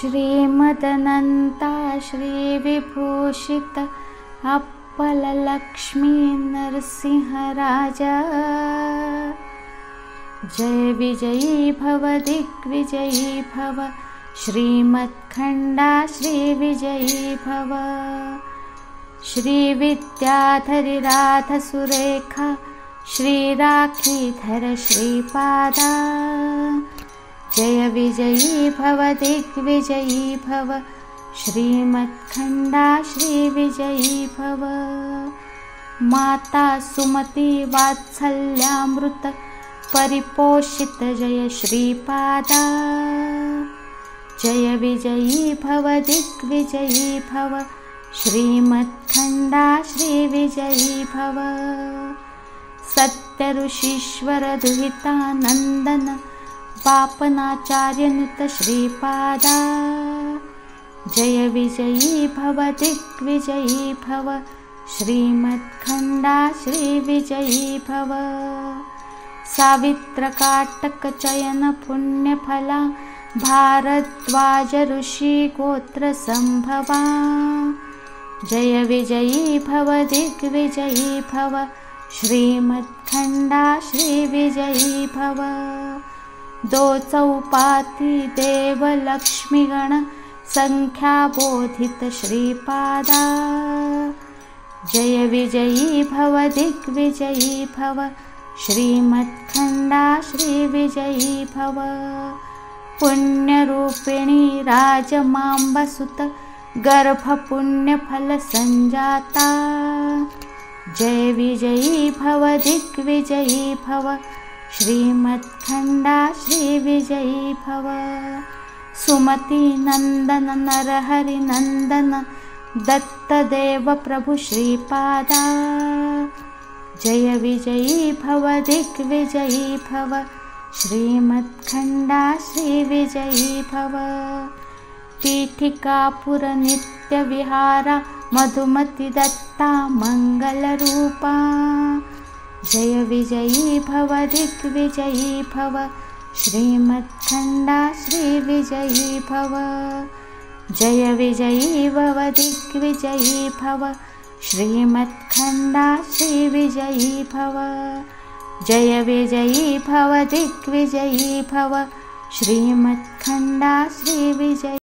श्रीमदनन्ता श्रीविभूषित अप्पलक्ष्मी नरसिंहराजा। जय विजयी भव दिग्विजयी भव, श्रीमत्खण्डा श्रीविजयी भव। श्रीविद्याधरी राधसुरेखा, श्रीराखीधर श्रीपादा। जय विजयी भव दिग्विजयी भव, श्रीमत्खण्डा श्रीविजयी भव। माता सुमति वात्सल्यामृत परिपोषित जय श्रीपादा। जय विजयी भव दिग्विजयी भव, श्रीमत्खण्डा श्रीविजयी भव। सत्य ऋषीश्वर दुहितानन्दन पापनाचार्यनुत श्रीपादा। जय विजयी भव दिग्विजयी भव, श्रीमत्खण्डा श्रीविजयी भव। सावित्रकाटक चयन पुण्यफला, भारद्वाज ऋषि गोत्र संभवा। जय विजयी भव दिग्विजयी भव, श्रीमत्खण्डा श्रीविजयी भव। दो चौपाती देव लक्ष्मीगण संख्याबोधित श्रीपादा। जय विजयी भव दिग्विजयी भव, श्रीमत्खण्डा श्रीविजयी भव। पुण्यरूपिणी राजमाम्बसुत गर्भपुण्यफल संजाता। जय विजयी भव दिग्विजयी भव, श्रीमत्खण्डा श्रीविजयी भव। सुमति नन्दन नरहरि नन्दन दत्तदेव प्रभु श्रीपादा। जय विजयी भव दिग्विजयी भव, श्रीमत्खण्डा श्रीविजयी भव। पीठिकापुर नित्य विहारा, मधुमति दत्ता मंगलरूपा। जय विजयी भव दिग्विजयी भव, श्रीमत्खण्डा श्रीविजयी भव। जय विजयी भव दिग्विजयी भव, श्रीमत्खण्डा श्रीविजयी भव। जय विजयी भव दिग्विजयी भव, श्रीमत्खण्डा श्रीविजयी।